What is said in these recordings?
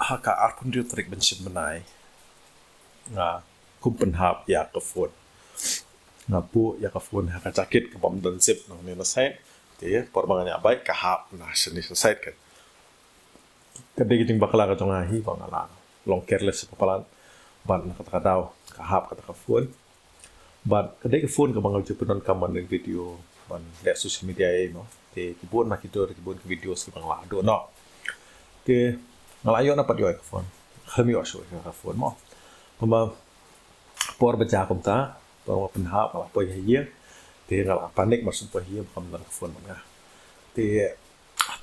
haka arkun dio trik bensim menai nga kumpen hap ya ke phone nga pu ya ke phone haka cakit ke bom dan zip nang ni nasai ti porbangannya baik ka hap na seni nasai kan kade giting bakala ka tonga hi bangala long careless papalan ban kata kadau ka hap kata ka phone ban kade ke phone ka bangal jupenon kaman ng video ban le social media no ti kibun makito kibun video ski bangla do no ti ngalayo na pat yo ka phone khami yo sho ka phone mo pama por baca kumta por penhap apa po ye ti ngala panik maksud po ye kam dan phone nga ti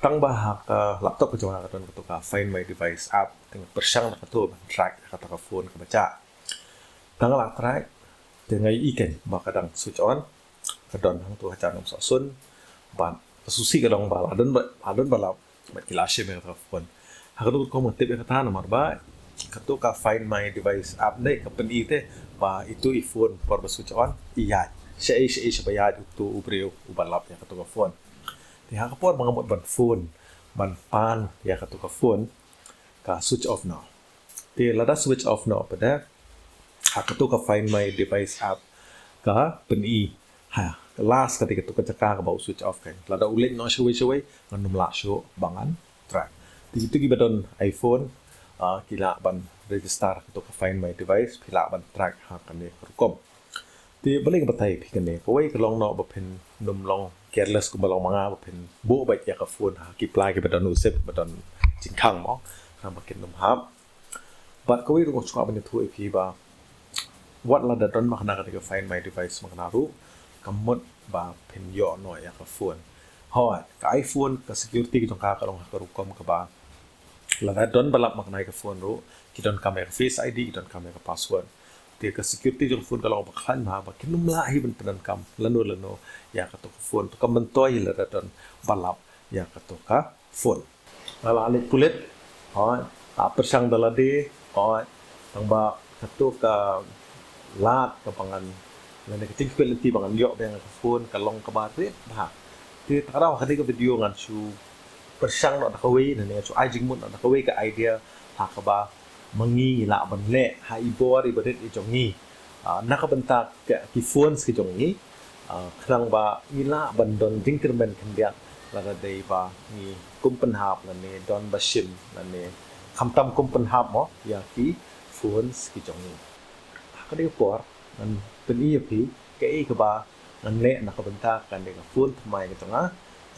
tang bahak laptop ko jonga katon ko ka find my device app ting persang na kato track kata ka phone ka baca tang la track ti ngai iken ba kadang switch on kadon hang tu hacan nom sun ban susi kadang bala adon bala kilashe me ka phone hakado ko mo tip ka tan mar ba kato ka find my device app dai company te ba itu iPhone por ba switch on iya siya bayad to ubreo ubalap ya kato ka phone ti hakapor mga mod ban phone ban pan ya kato ka phone ka switch off no ti lada switch off no pada hakato ka find my device app ka peni ha last ketika tu kecaka ka ba switch off kan lada ulit no shaway nganum la show bangan track itu gibadon iPhone kila ban register to find my device kila ban track ha kan ni rukom ti balik batai kan ni ko wai kalong no ba pen num long careless ko balong manga ba pen bo ba ya ka phone ha ki play ki badon usep badon jingkhang mo ha ba kin num hab bat ko wai ro chwa ban tu ip ba what la da don makna ka find my device makna ru kamot ba pen yo no ya ka phone hoi ka iPhone ka security ki tong ka long ka rukom ka ba laga don balap maknai ka phone ro ki don kamera face ID ki don kamera password ti ka security jong phone kalau bakhan ma ba kinum la hi ban penan kam lano ya ka to phone to kam toy la don balap ya ka to ka phone ala ale tulet hoi persang dalade hoi tang ba ka to ka lat ka pangan lane ka ting quality pangan yo bang ka phone ka long ka ba re ba ti tarau hadi ka video ngan su persang no nakaway na niya so ay jingmon no nakaway ka idea hakaba mangi la ban le ha ibor ibadet i jongi nakabanta ki phones ki jongi khrang ba ila ban don dingkermen khandia la dei ba ni kumpen hap na ne don ba shim na ne khamtam kumpen hap mo ya ki phones ki jongi ka dei por nan pen i pi ke i ka ba nan le nakabanta kan de ka phone thmai ka jonga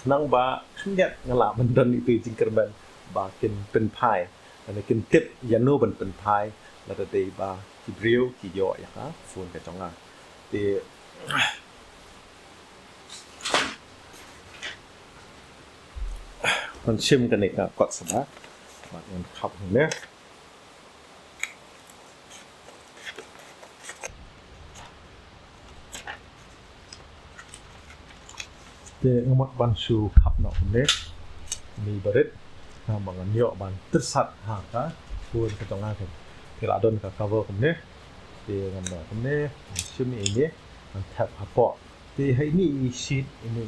nang ba khandiat ngala bandan itu jingkerban ba kin pen pai ana kin tip yanu ban pen pai la ta dei ba ki brio ki yo ya ka phone ka chonga ti kon sim kan ni ka kot sa ba ngan khap ne te ngamat ban su khap no ne mi baret ha bangan yo ban tersat ha ka phone ka tonga ke tila don ka cover kum ne te ngam no kum ne sim ini an tap ha po te hai ni sheet ini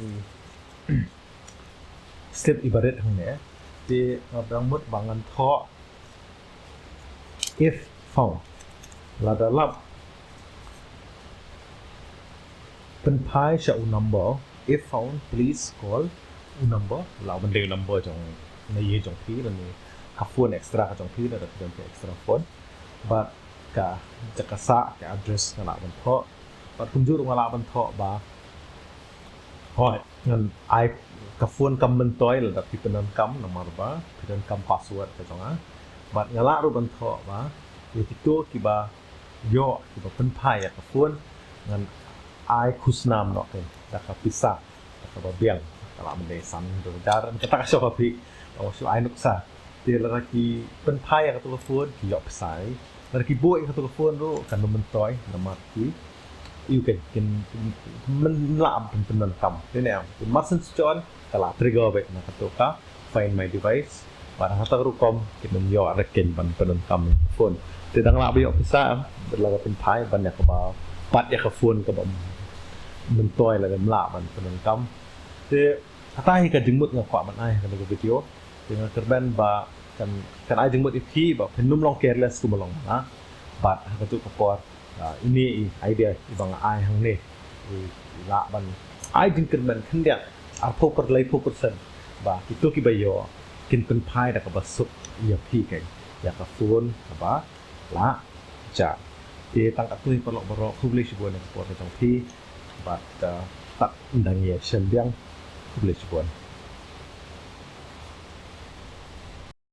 step ibaret hang ne te ngabang mut bangan tho if found la da lap pen pai sha u number if found please call number lao ban de number jong na ye jong phi la ni ha phone extra jong phi la da jong extra phone but ka jakasa ka address na la ban tho but kum ju ngala ban tho ba hoi ngan ai ka phone kam ban toy la da pi penan kam nomor ba penan kam password ka jong a but ngala ru ban tho ba ye ti to ki ba yo ki ba pen pai ya ka phone ngan ai khusnam no ke da ka pisa da ka ba biang kala mende san do dar kata ka so pi o su ai nuksa ti la ki pen pai ka to phone ki yo sai la ki boy ka to phone ro kan men toy na ma ki you can men la pen kam ni ne masen chon kala trigger be na ka to ka find my device para hata ru kom ki men yo ra ken ban pen kam phone ti dang la bi yo pisa la ka pen pai ban ya ka ba pat ya ka phone ka ba mình tôi là làm lạ mình phần công thì tay cái dính mực ngọc quả mình ai cái video thì nó cần bên và kan ai jeng buat ipi ba penum long careless tu melong na bat katu kapor ini idea ibang ai hang ne la ban ai jeng ken ban khendia phok lai phok sen ba itu ki bayo kin pen phai da ka basuk ya pi kai ya ka phone ba la ja te tang atui pelok borok publish buan kapor tang pi bat tak ndang ye sembang publish buan